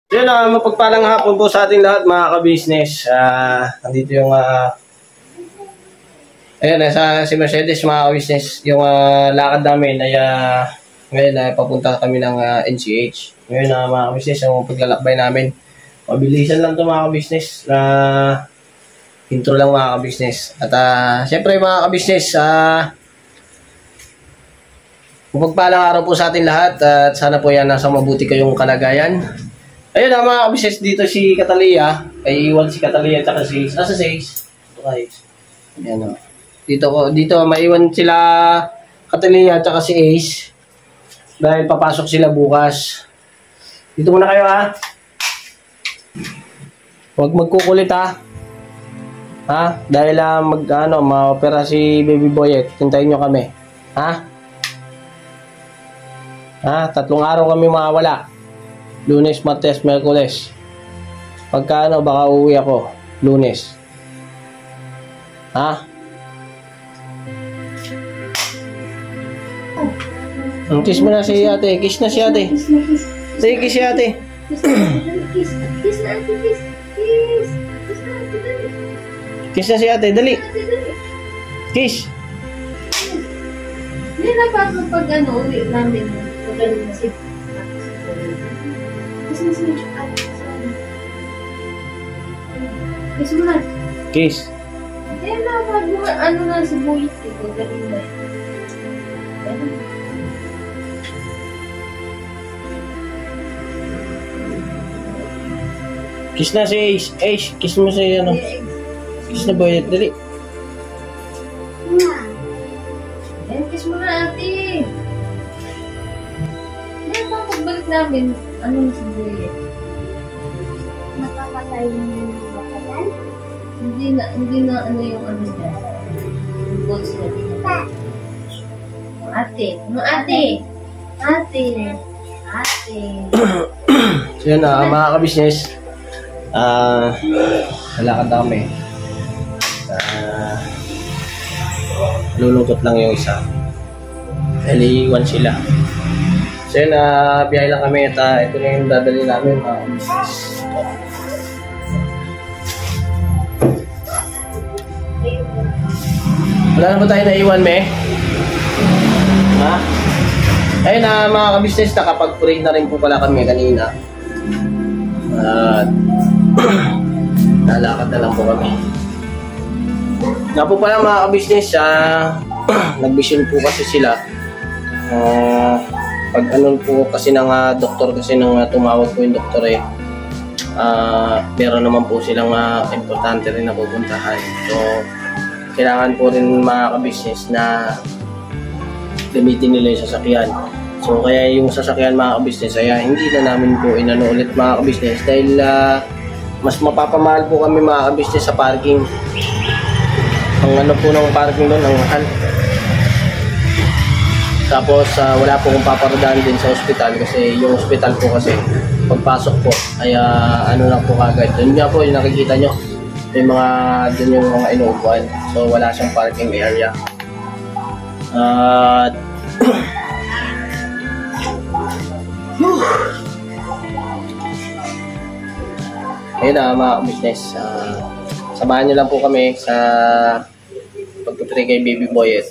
So yun, mapagpalang hapon po sa ating lahat mga ka-business. Nandito yung ayun, si Mercedes mga ka-business. Yung lakad namin ay ngayon papunta kami ng NCH. Ngayon mga ka-business, yung paglalakbay namin. Mabilisan lang ito mga ka-business. Intro lang mga ka-business. At syempre mga ka-business, mapagpalang araw po sa ating lahat. At sana po yan nasa mabuti kayong kalagayan. Ayun mga kabisnes, dito si Catalia. Ay iwan si Catalia at saka si nasa 6. Okay. Ayan o. Dito maiwan sila Catalia at saka si Ace. Dahil papasok sila bukas. Dito muna kayo ha. Huwag magkukulit ha. Ha? Dahil ma-opera si Baby Boyet. Hintayin nyo kami. Ha? Ha? 3 araw kami mawawala. Lunes, Martes, Miyerkules. Pagka baka uuwi ako. Lunes. Ha? Kiss mo na si ate. Kiss na si ate. Sige, kiss si ate. Kiss na ate, kiss. Kiss. Kiss na ate, dali. Kiss na si ate, dali. Kiss. Hindi na pa pag uwi namin. Pagaling na si Kiss mo na. Kiss. Kaya na, pag na si Buyit. Ito, galing na. Kiss na si Ace. Ace, kiss mo si Kiss na Buyit, dali. Ayan, kiss mo na ate. Kaya pa pagbalik namin, na si Buyit? Nakapatay yung bakalan? Hindi na yung niya. Yung balls niya. Ate. So yun mga ka-business. Lalakad na kami. Lulungkot lang yung isa. Dahil iiwan sila. So yun, biyahe lang kami at ito na yung dadali namin mga ka-business. Wala na ba tayo naiwan, me? Ha? Ayun mga ka-business, nakapag-pray na rin po pala kami kanina. At nalakad na lang po kami. Nga po pala mga ka-business, nag-vision po kasi sila. Pag po kasi ng doktor, kasi nang tumawag po yung doktor meron naman po silang importante rin na pupuntahan. So, kailangan po rin mga ka-business na gamitin nila yung sasakyan. So, kaya yung sasakyan mga ka-business, hindi na namin po inano ulit mga ka-business dahil mas mapapamahal po kami mga ka-business sa parking. Ang po ng parking doon, ang mahal. Tapos, wala po kong paparadahan din sa ospital kasi yung ospital po kasi pagpasok po ay lang po kagad. Doon nga po yung nakikita nyo. May mga dun yung mga inuupuan. So wala siyang parking area. At ayun mga business. Samahan nyo lang po kami sa pagpapray kay Baby Boyet.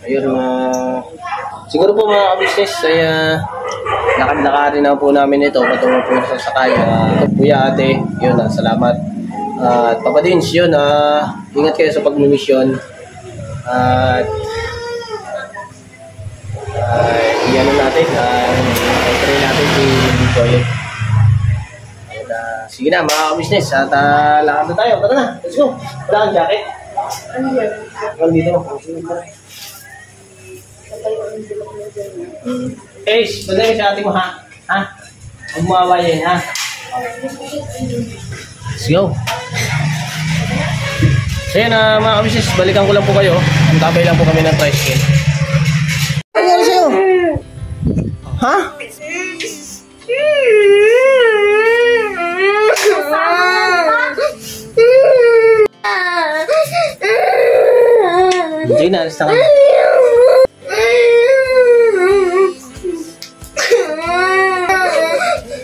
Ayun siguro po mga business ay lakad-lakarin na po namin ito patungo po sa sakay. Kuya ate, yun salamat. At Papa Dins, yun, ingat kayo sa pag-mission. At iyan natin, i-try natin si Boyet. Sige na mga business, at lakad na tayo. Tara na, let's go. Wala kang jacket? Ano yan? Wala dito. Ace, padali sa ating mo ha? Ha? Huwag mo awayin ha? Let's go. So yan mga ka-business, balikan ko lang po kayo. Antabay lang po kami ng tricycle. Ano nangyari sa'yo? Ha? Hindi na, alis na kami.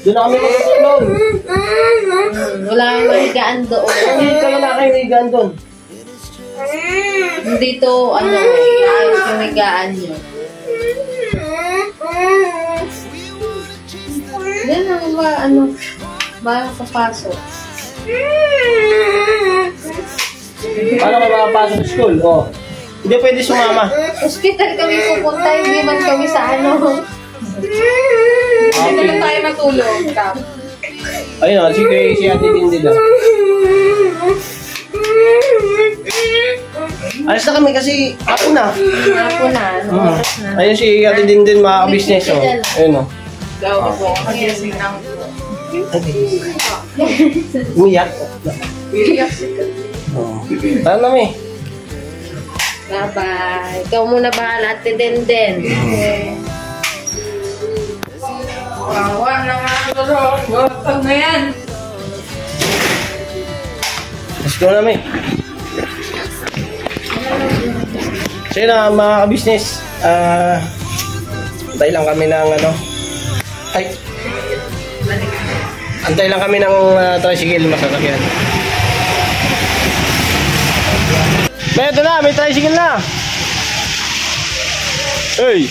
Doon na kami matulog. Wala kang mahigaan doon. Hindi ka wala kayo higaan doon. Dito, ayos yung higaan nyo. Yan ang papasok. Paano ka makapasok sa school? Oh. Hindi pwede sumama. Hospital kami pupunta, hindi man kami sa Hindi na tayo matulog, Kap. Ayun o, sige, si Ate Dindin lang. Alis na kami kasi hapon na. Hapon na, oras na. Ayun si Ate Dindin, mga business o. Ayun o. Gawa ko, magising ng Umiyak. Tara na, may. Bye-bye. Ikaw muna bahala, Ate Denden. Wawa na nga ito. Gawag na yan. Let's go na, may. So yun na, mga ka-business. Antay lang kami ng antay lang kami ng tricycle masasakyan. May ito na, may tricycle na. Hey!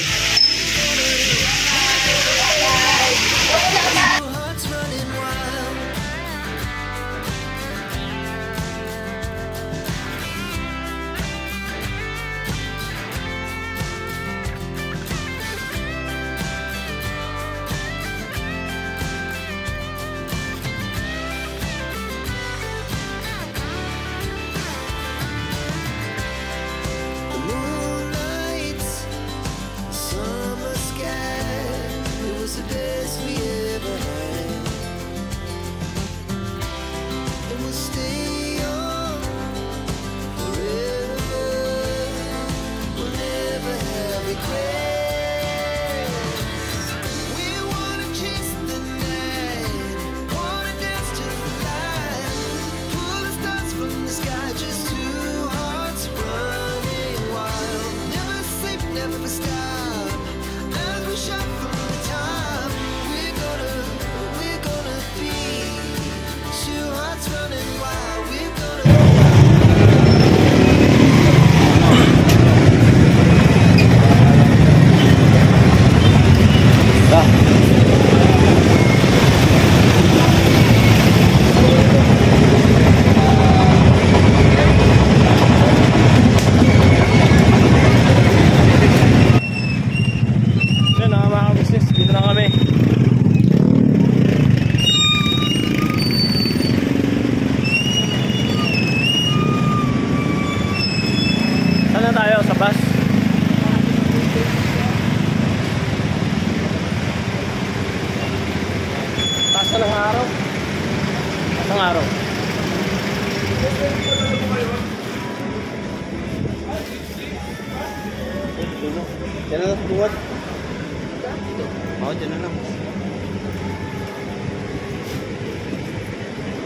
Isang araw. Diyan na lang buwan. Oo, diyan na lang.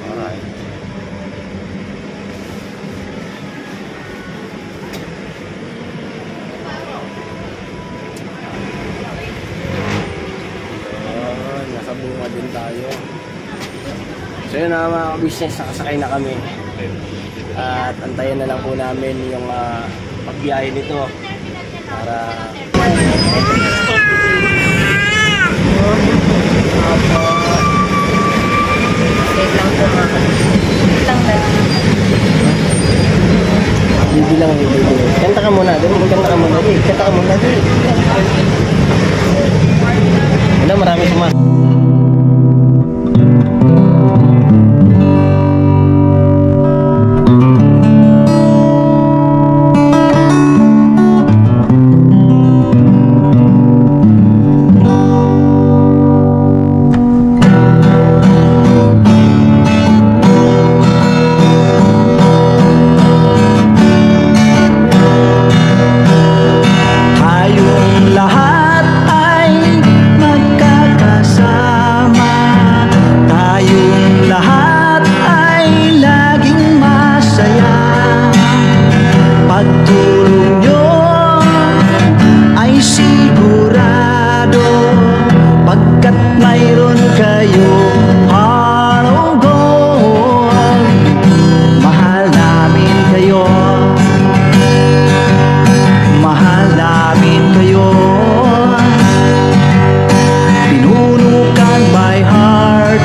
Alright. Nasa bunga din tayo. So yun na mga business, nakasakay na kami. At antayin na lang po namin yung pagbiyahe nito para bibilang. Kanta ka muna, kanta ka muna. Kanta ka muna. Wala, marami sumat. Ayun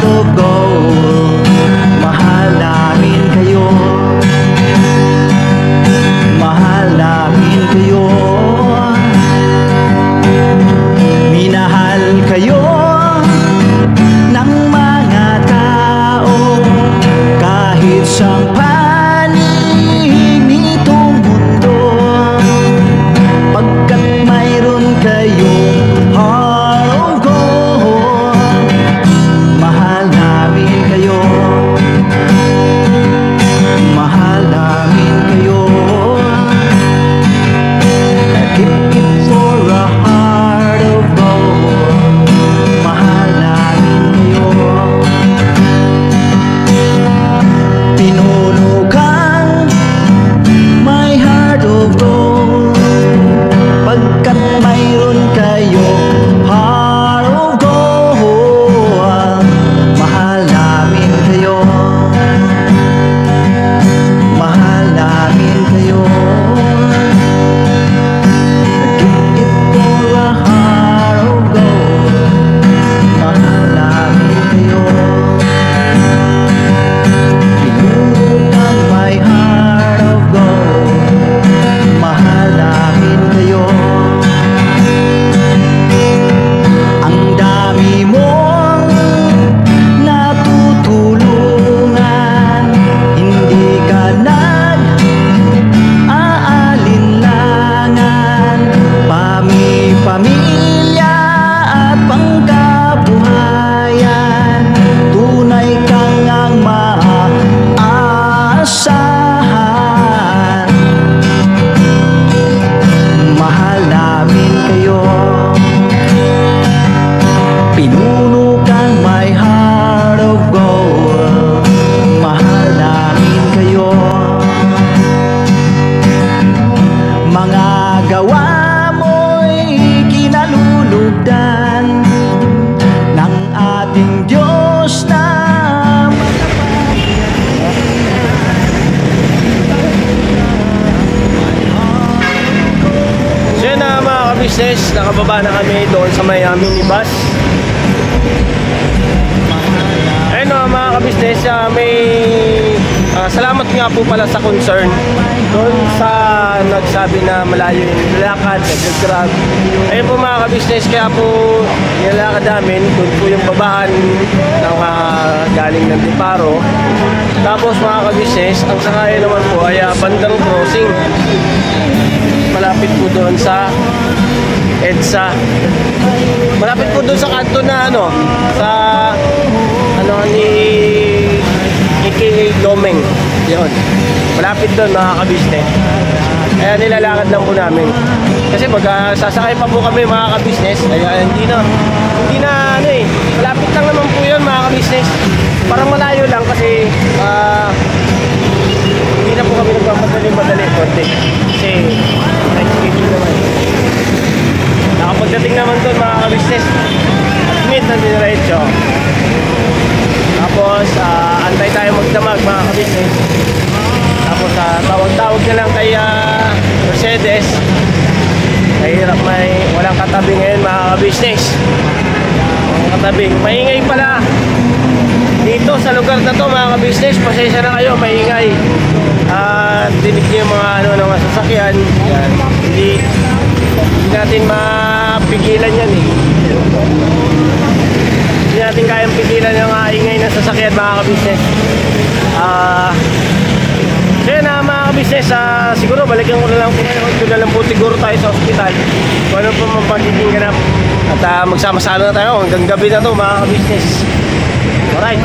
of gold. Mahal namin kayo, mahal namin kayo, minahal kayo ng mga tao kahit saan panig nitong mundo, pagkat mayroon kayong heart of gold. Mahal namin kayo, mahal namin kayo. Keep it for a heart of gold. Mahal namin kayo. Pinuno kang my heart of gold, pagkat mayroon kayo heart of gold. Mahal namin kayo, mahal namin kayo. Keep it for a heart of gold. Mahal namin kayo. Pinunod my heart of gold. Mahal namin kayo. Ang dami mong natutulungan, hindi ka nag-aalinlangan. Pamilya at pangkabuhayan, tunay kang ang maaasahan. Mahal namin kayo. Pinuno kang my heart of gold. Mahal namin kayo. Mga gawa mo'y kinalulugdan ng ating Diyos na So yun na mga ka-business, nakababa na kami doon sa may minibus. Ayun na mga ka-business, may salamat nga po pala sa concern doon sa nagsabi na malayo yung nilalakad, nag-grab. Ayun po mga ka-business, kaya po nilalakad namin doon po yung babaan ng galing ng Diparo. Tapos mga ka-business, ang sakay naman po ay bandang crossing, malapit po doon sa EDSA. Malapit po doon sa kanto na sa ni AKA Domeng. Yun. Malapit doon mga ka-business. Kaya nilalakad lang po namin. Kasi pag sasakay pa po kami mga ka-business, kaya hindi na malapit lang naman po yun mga ka-business. Parang malayo lang kasi hindi na po kami nagpapadali konti. Kasi night schedule naman. Nakapagdating naman doon mga ka-business, admit na diretso. Tapos antay tayo magdamag mga ka-business. Tapos tawag-tawag na lang kay Mercedes. Mahirap, walang katabi ngayon mga ka-business. Walang katabi, maingay pala dito sa lugar na to mga ka-business. Pasensya na kayo, maingay. Dinig niyo yung mga ng mga sasakyan. Yan. Hindi natin mapigilan yan eh. Hindi natin kayang pigilan yung ingay ng sasakyan mga ka-business. So yun mga ka-business, siguro balikan ko na lang po ngayon. Doon na lang po siguro tayo sa ospital kung ano po magiging ganap. At magsama-sama na tayo hanggang gabi na to mga ka-business. Alright.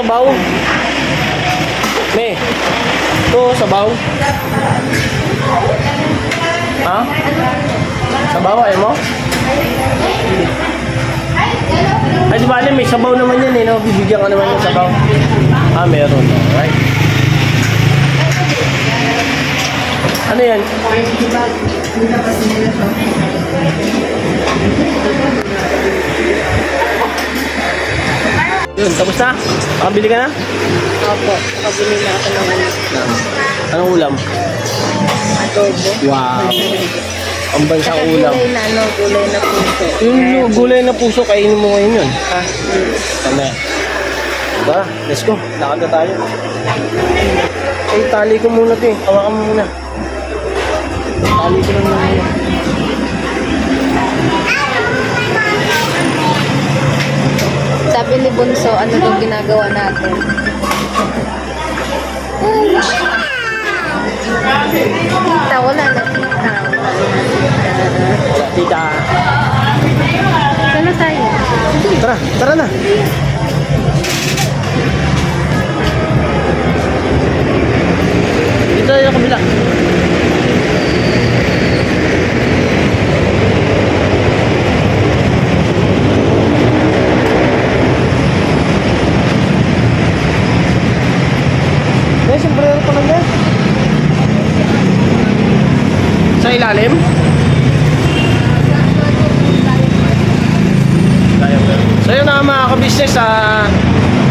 sabaw. Me. Ito, sabaw. Ha? Sabaw, ayaw mo? Ay, di ba, may sabaw naman yan eh, no? Bibigyan ka naman ng sabaw. Ah, meron. Alright. Ano yan? Yun, tapos na? Nakabili ka na? Opo, nakabili na ako ng ano. Anong ulam? Adobo. Wow. Ang bansang Saka ulam. gulay na ano, gulay na puso. Yung gulay na puso, kainin mo ngayon yun. Ha? Tama. Diba? Let's go. Lakad na tayo. Ay, tali ko muna ito eh. Hawakan mo muna. Tali ko lang muna. Sabi ni Bunso, ano yung ginagawa natin? Kita, wala na kita. Wala, tita. Ano tayo? Tara, tara na. Dito tayo sa kabila. May sombrero pa lang yan. Sa ilalim? So yun na mga ka-business,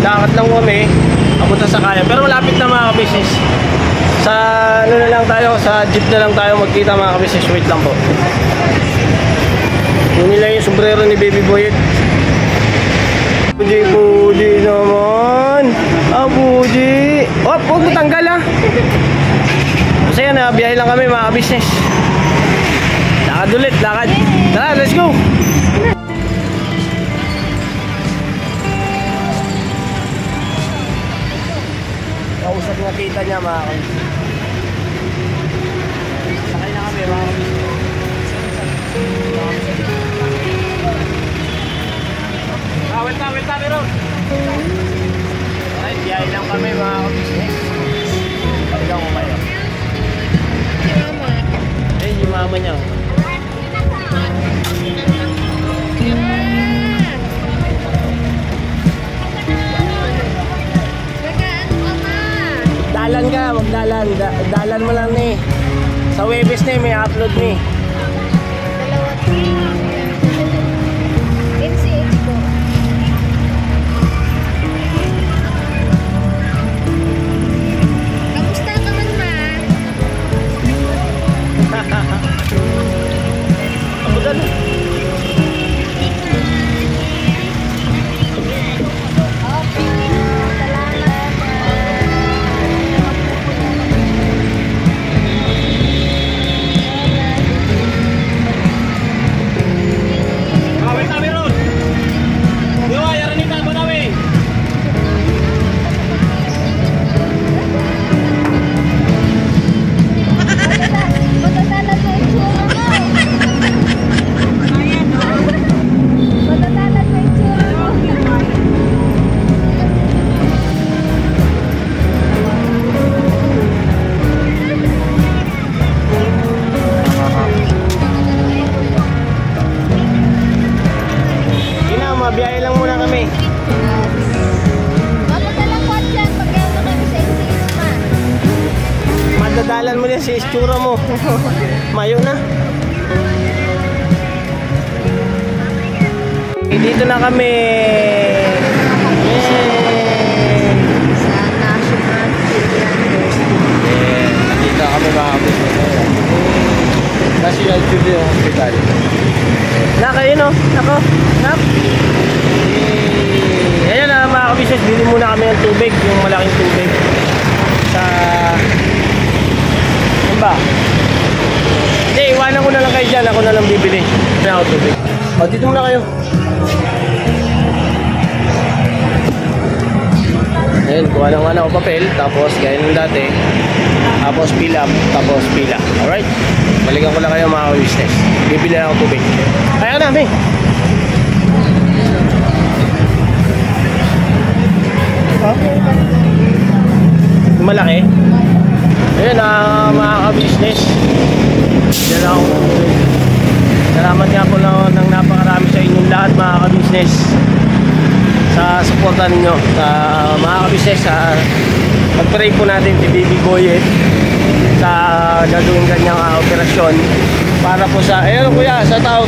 lakad lang kami papunta sa kaya, pero malapit na mga ka-business. Sa ano na lang tayo, sa jeep na lang tayo magkita mga ka-business. Wait lang po. Yun nila yung sombrero ni Baby Boyet. Puji naman. Ah, puji. Oh, huwag mo tanggal ah. Kasi yan, biyahe lang kami mga ka-business. Lakad ulit, lakad. Tara, let's go. Kausap nga kita niya mga ka-business. Sakay na kami mga ka-business. Wait na, meron. Alright, biyahe lang kami mga ka-business. Paligaw ko kayo. Ayun yung mama niya. Dalan ka, magdalan. Dalan mo lang ni. Sa Webes na may upload ni. NCH ko. Kamusta ka man, ma? Ako dyan. Biyahe lang muna kami. Mapadalang ko dyan pag gano'n kami sa NCH, ma. Madadalan mo yan sa istura mo. Mayo na. Dito na kami. Yay! Sa National University. Dito kami mga kapitbahay. National Studio Hospital. Na kayo no? Ako? Nap? Ayan na mga kabisnes, bili muna kami ng tubig, yung malaking tubig sa ano ba? Hindi, iwanan ko na lang kayo dyan, ako na lang bibili na ako tubig. O, dito muna kayo. Ayan, kuha lang ako papel, tapos gaya ng dati, tapos pila, tapos pila. Alright? Balikan ko lang kayo mga kabisnes, bibili na ako tubig. Ayan na, may! Okay. malaki. Ayun, mga ka-business. Diyan ako. Salamat nga po ng napakarami sa inyong lahat, mga ka-business, sa suporta ninyo sa mga ka-business. Pag-pray po natin si Baby Boyet sa gagawin kanyang operasyon para po sa, ayun kuya, sa tao.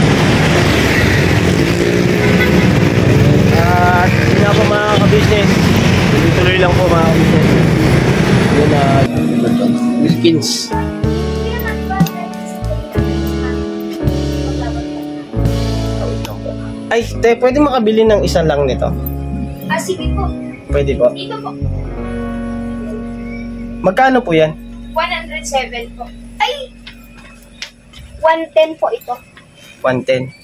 At yun nga po mga ka-business, tuloy lang po mga ka-business. Yun na Wilkins. Ay, pwede makabili ng isa lang nito? Sige po. Pwede po. Ito po. Magkano po yan? 107 po. Ay! 110 po ito. 110.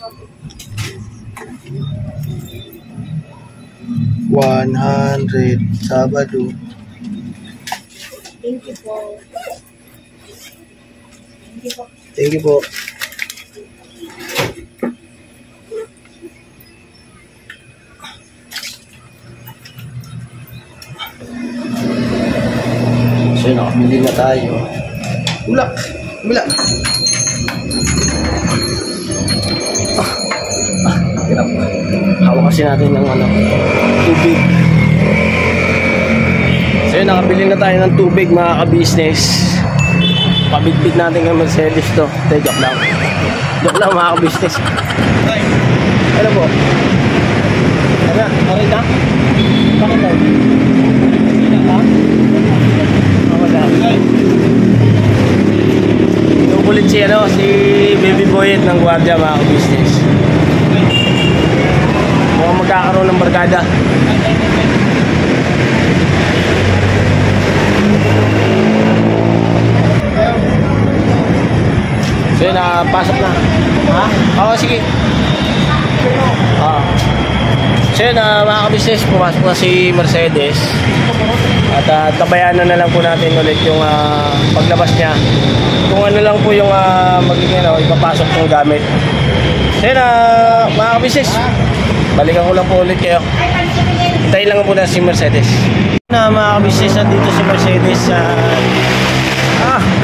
100 Sabado. Thank you po. Thank you po. Thank you po. So, nakabili na tayo. Ulak! Ulak! Hirap. Hawak kasi natin ng tubig. So, nakabili na tayo ng tubig, mga ka-business. Pabitbit natin ng Mercedes to. Joke lang. Joke lang, mga ka-business. Ano po? Ano? Okay na? Bakit daw? Hindi na ka? Wala. Inuulit si Baby Boyet ng gwardiya, mga ka-business. Mukhang magkakaroon ng barkada. So yun, pasok na. Ha? Oo, sige. So yun, mga ka-business, pumasok na si Mercedes. At tabayanan na lang po natin ulit yung paglabas niya. Kung ano lang po yung magiging ipapasok ng gamit. So yun, mga ka-business, balikan ko lang po ulit kayo. Hintayin lang po na si Mercedes. Mga ka-business, dito si Mercedes.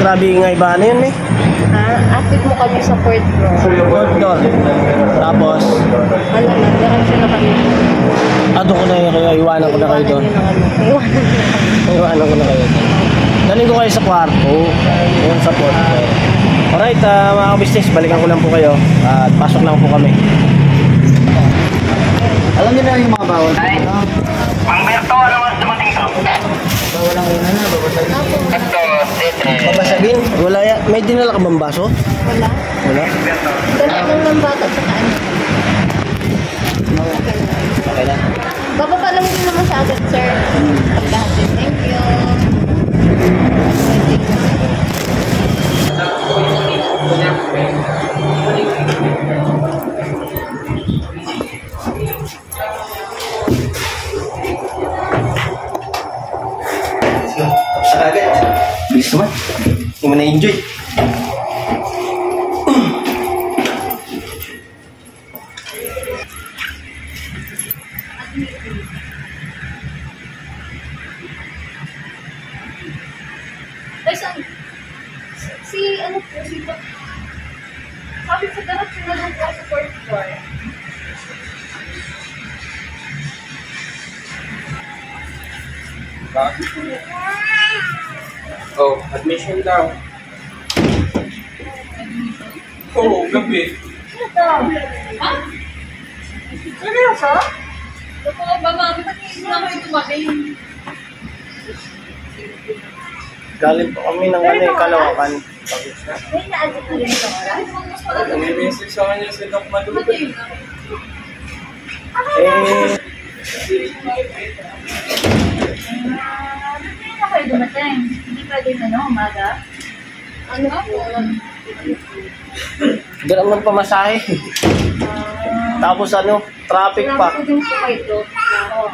Grabe nga iba na yun, eh. Active mo kami sa 4th floor. Fourth floor. Tapos, Alam na, diretso na kami. doon ko na yun, kaya iwanan ko na kayo doon. Iwanan ko na kayo. Daling ko kayo sa kwarto. Yun sa 4th floor. Alright, mga ka-business, balikan ko lang po kayo. At pasok lang po kami. Alam niyo na yung mga bawal. Bawal ang ina na, babasagin. Wala ya. May dinala ka bang baso? Wala. Wala? Dala lang ng bata sa kaan. Okay na. Bababa lang din naman sa agad, sir. Pagdahatid. Thank you. Tapos na agad. Bilis naman. Hindi mo na-enjoy. Sabi sa diretso na lang po sa 4th floor. Bakit? Oh, admission daw. Oo, gabi. Ito. Ha? Seryoso? Ito po ba, mami? Ba't hindi na kayo tumating? Galing po kami ng Kalawakan. May na-adit ko rin ito oras? Nag-message sa kanya si Doc Malu. Hindi na kayo dumating. Hindi pwede umaga. Ano po? Hindi naman pamasahe. Tapos traffic pa. Kailangan ko din po kayo ito. Oo.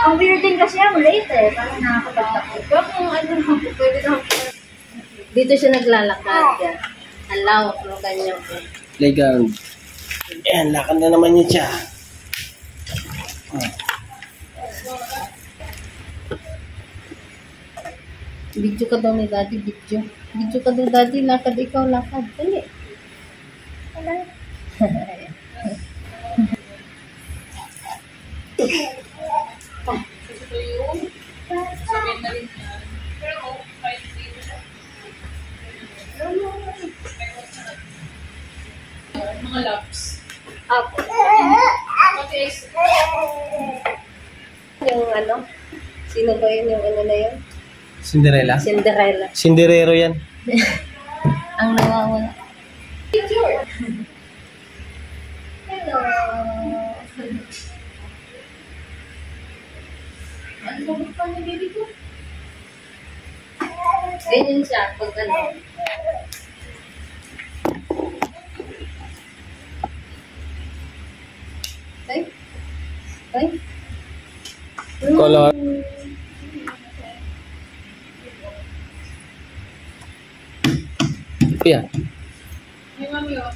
Ang weird din kasi ang late eh. Parang nakakapagtakot. Pero kung pwede na. Dito siya naglalakad yan. Alaw, no, ganyan po. Playground. Ayan, lakad na naman yun siya. Video ka daw ni daddy, video. Video ka daw daddy, lakad ikaw, lakad. Dali. Wala. Mga loves. Apo. Okay. Yung ano? Sino ba yun yung ano na yun? Cinderella? Cinderella. Cinderero yan. Ang nawawala. Picture. Hello. Ano ba pa ni baby ko? Ganyan siya pag ano. Ay? Ay? Color. Yan. May mami oh.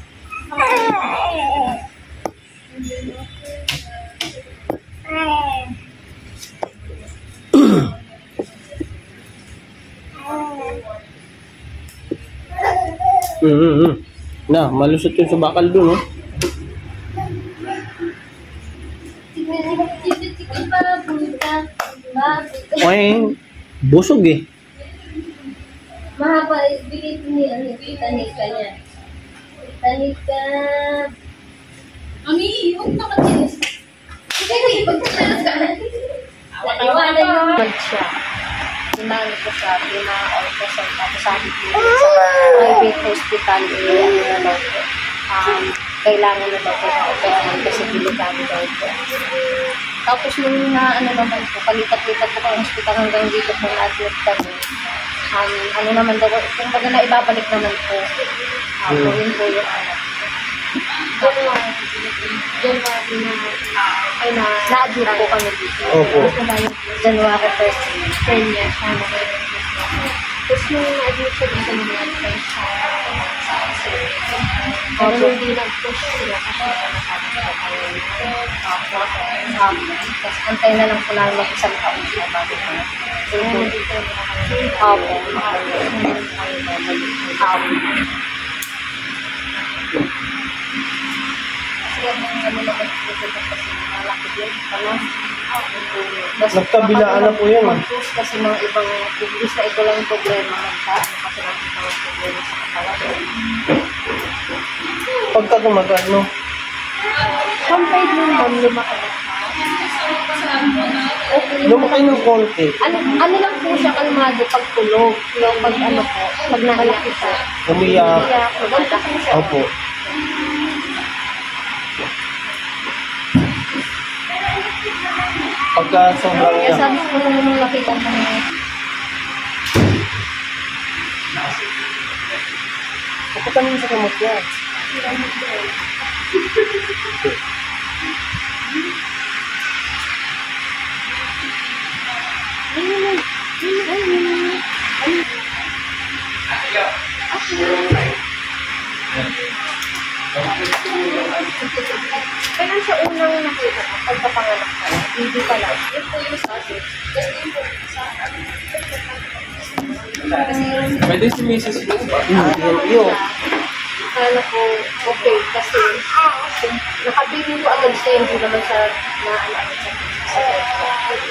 Na, malusot yung sa bakal dun, oh. Ay, busog eh. Mahaba, bigay ni ano, tanika niya. Tanika. Mami, huwag na katilis. Sige, pagkakalas ka. Iwanan yung mag siya. Sinano ko siya, pina-ultrasound. Tapos sabi ko sa private hospital, ano na daw po. Kailangan na daw po na operahan kasi delikado daw po. Tapos nung ano naman po, palipat-lipat po ang hospital hanggang dito po na-admit kami. Ano naman daw, kung baga na ibabalik naman po. Gawin po yung anak. January na-admit po kami dito. Opo. January 1st, 10 years na naman. Tapos nung na-admit siya dito ng advice sa pero hindi nag-push sila kasi nasabi ko kayo. Tapos antay na lang po namin mag-isang taon siya bago ko. Opo. Nagkabilaan na po yan, ah. Kasi mga ibang ibig na ito lang yung problema magkaan kasi lang mga problema sa katawan. Pagka tumagal, no? Compared mo ma'am, lumaki na. Okay. Lumaki ng konti. Ano lang po siya kalmado pag tulog. Yung pag ano po, pag naiyak po. Umiyak. Iyak po. Ganito po siya. Opo. Pagka sobrang Kaya iyak. sabi ko nung nakita ko na Kapag mo sa kamot yan. kailan siya unang nakita ko, pagkapanganak ka lang, hindi pa lang. Yun po yung sabi. Just yun po sa Pwede si Mrs. Lu ba? yun. Akala ko, okay, kasi nakabili ko agad siya, hindi naman siya naalaman sa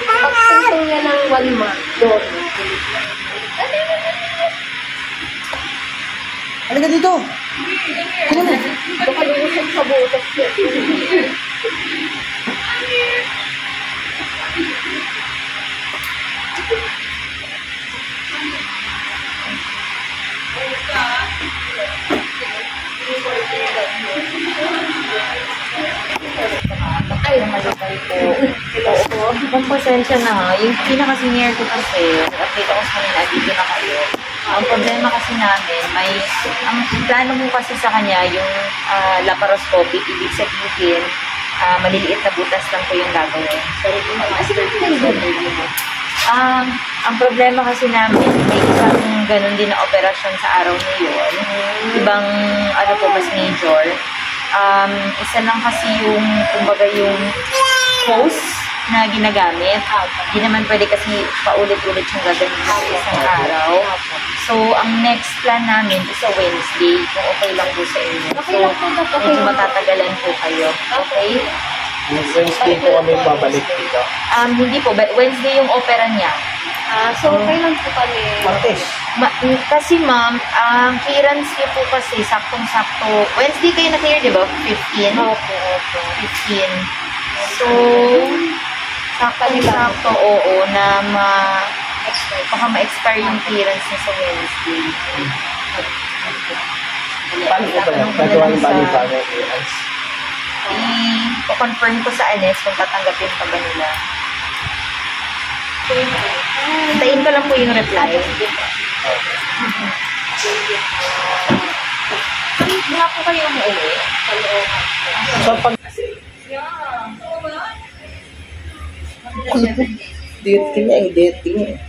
pagtuntong niya ng 1 month, doon. Halika dito! Baka lumusog sa butas niya. Ay, malupay po. Oo. Kung pasensya na ha, yung pinaka-senior ko kasi, nag-update ako sa kanila, dito na kayo. Ang problema kasi namin, ang plano mo kasi sa kanya, yung laparoscopic, ibig sabihin, maliliit na butas lang po yung gagawin. Sorry po, master po. Ang problema kasi namin, may isang ganun din na operasyon sa araw na yun. Ibang, mas major. Isa lang kasi yung, kumbaga yung hose na ginagamit. Hindi naman pwede kasi paulit-ulit yung gagawin sa isang araw. So, ang next plan namin is a Wednesday, kung okay lang po sa inyo. Okay lang po, Dok. Okay Medyo lang. matatagalan po kayo. Okay? Wednesday po kami babalik dito. Hindi po, but Wednesday yung opera niya. So, okay lang po kami. Martes. Kasi ma'am, ang clearance niyo po kasi saktong-sakto. Wednesday kayo na-clear, di ba? 15? Opo, opo. 15. So, saktong-sakto, oo, na baka ma-expire yung clearance niya sa Wednesday. Paano po ba yan? Gagawa yung paano I-confirm ko sa ANES kung tatanggapin pa ba nila. Hintayin ko lang po yung reply. Hindi po kayo umuwi. So, pag... Dating eh, dating eh.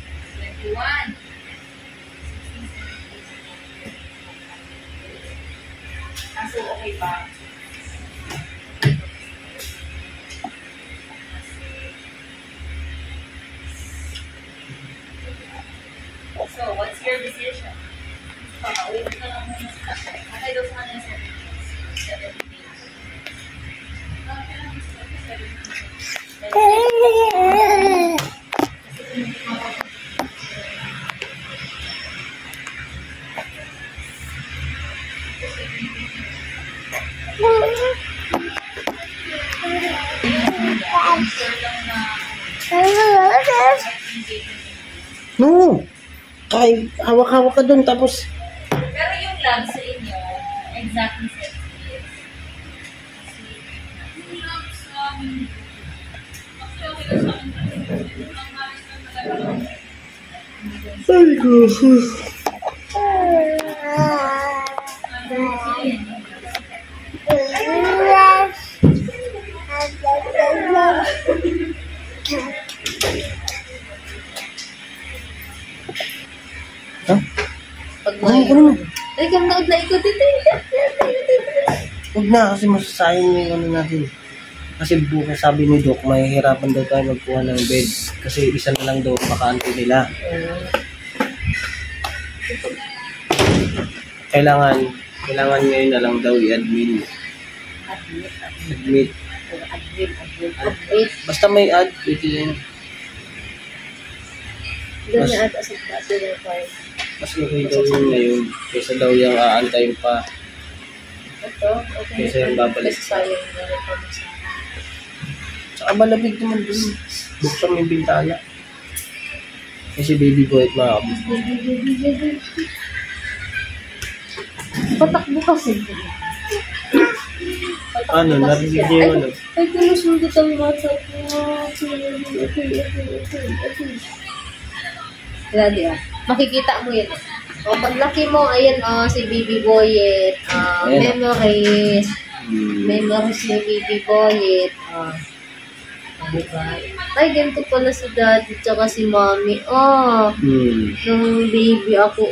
So, okay pa? So, what's your decision? Pakauwi ka lang muna sa akin. Akay daw sa kanila 7 days. No! Kahit hawak-hawak ka dun, tapos... Pero yung lab sa inyo, exactly 7 days. Ay, ko. Pag Ay, ano? Ay, kang naod na ikot dito. Huwag na, kasi masasayang yung ano natin. Kasi bukas sabi ni Doc, mahihirapan daw tayo magkuha ng bed. Kasi isa na lang daw bakante nila. Kailangan ngayon na lang daw i-admin. Admit. Admit. Basta may add, pwede yun. Doon na ata sa plato ng fire. Mas okay daw yun ngayon. Kaysa daw yung aantayin pa. Ito, okay. Kaysa yung babalik. Kasi sayang na rin pa sa Tsaka malamig naman dun. Buksan mo yung bintana. Kasi baby boy at mga kapit. patakbo kasi. Ano, narinig niyo yung ano? Ay, kumusunod ang WhatsApp mo. Grabe ah. Makikita mo yan. O, paglaki mo, ayan si Baby Boyet. Ayan. Memories. Memories ni Baby Boyet. Diba? Ay, ganito pala si Daddy tsaka si Mommy. Nung baby ako,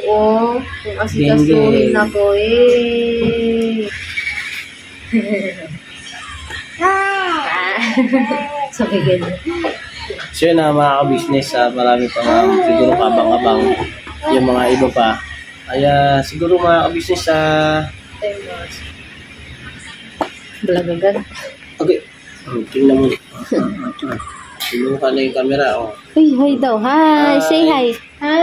kung asikasuhin ako, sabi ganyan. So yun na mga ka-business, marami pa nga siguro kabang-abang yung mga iba pa. Kaya siguro mga ka-business Balagagan. okay. Tingnan mo. Tingnan ka na yung camera. Uy, hi daw. Hi. Say hi. Hi.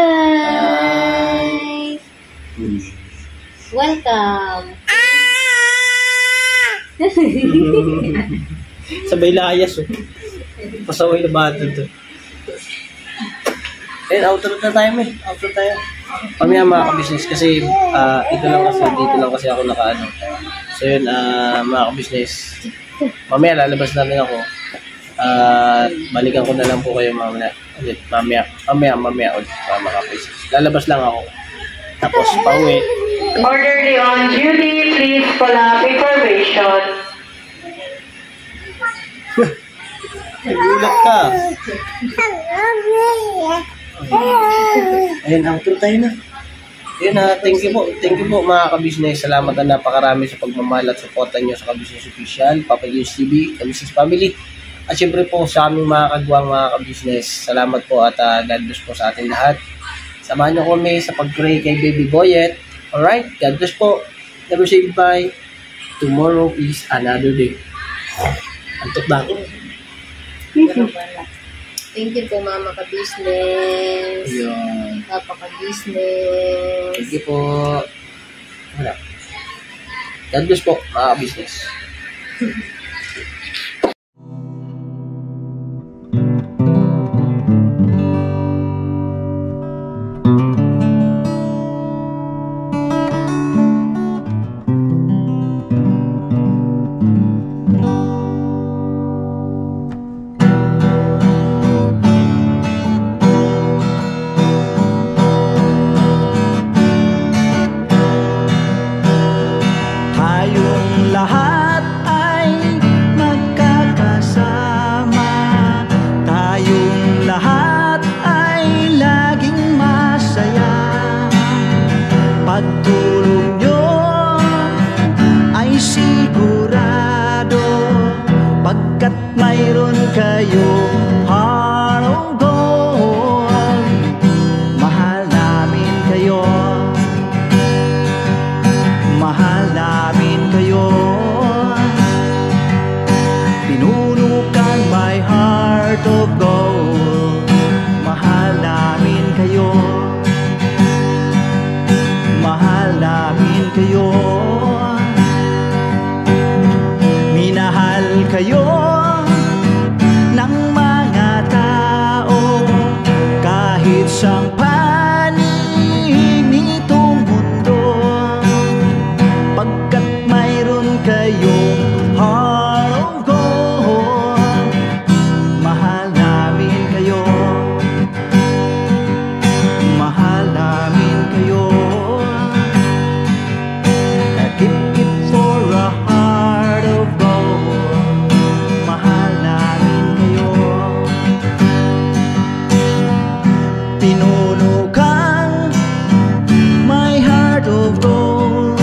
Welcome. Sabay layas. Pasaway na bata to. Outro na tayo Outro tayo. Kami mga ka-business kasi ito lang kasi, dito lang kasi ako nakaano. So yun, mga ka-business. Mamaya lalabas na rin ako. Balikan ko na lang po kayo mamaya ulit. Mamaya ulit mga ka-business. Lalabas lang ako. Tapos pauwi. Orderly on duty, please pull up information. Nagulat ka. Ayun, outro tayo na. Ayun thank you po mga ka-business. Salamat na napakarami sa pagmamahal at suporta nyo sa ka-business official, Papa Juice TV, ka-business family. At syempre po sa aming mga kagwang mga ka-business, salamat po at God bless po sa ating lahat. Samahan niyo kami sa pag-pray kay Baby Boyet. Alright, God bless po. Never say goodbye. Tomorrow is another day. Antok na ako. Thank you po, Mama Ka-Business. Ayun. Papa Ka-Business. Thank you po. Wala. God bless po mga ka-business. Tayong lahat ay magkakasama. Tayong lahat ay laging masaya. Pagtulong nyo ay sigurado, pagkat mayroon kayong heart of gold. Mahal namin kayo, mahal namin kayo. Pinuno kang my heart of gold. Mahal namin kayo, mahal namin kayo. Minahal kayo ng mga tao, kahit sang panig nitong mundo, pagkat mayroon kayong heart of gold. Mahal namin kayo, mahal namin kayo. Keep it for a heart of gold. Mahal namin kayo. Pinuno kang my heart of gold,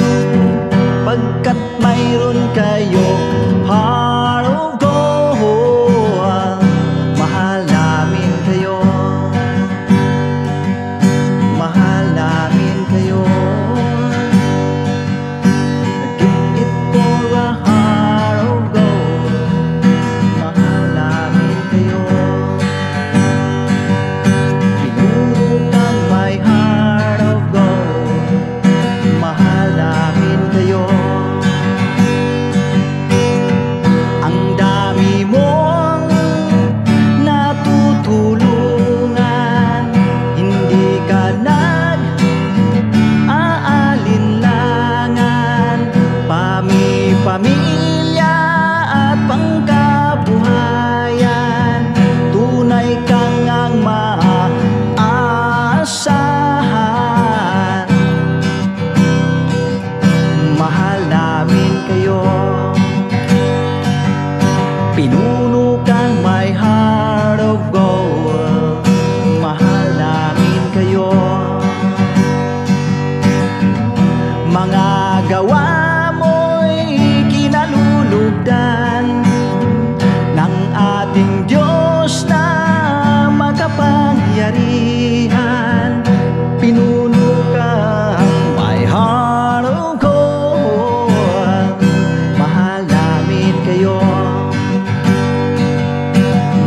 pagkat mayroon kayong heart of gold. Mahal namin kayo, mahal namin kayo. Give it for a heart of gold. Mahal namin kayo. Pinuno kang my heart of gold. Mahal namin kayo. Ang dami mong natutulungan, hindi ka nag-aalinlangan. Pamilya at pangkabuhayan, tunay kang ang maaasahan. Mahal namin kayo. Pinuno kang my heart of gold. Mahal namin kayo. Mga gawa mo'y kinalulugdan ng ating Diyos na makapangyarihan. Pinuno kang my heart of gold. Mahal namin kayo,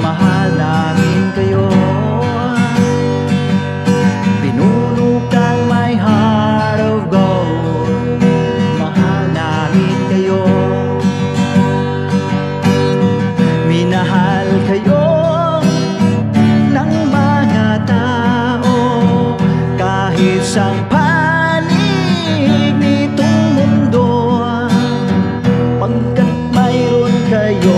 mahal namin kayo. Pinuno kang my heart of gold. Mahal namin kayo. Minahal kayo ng mga tao, kahit sang panig nitong mundo, pagkat mayroon kayo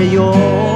sa'yo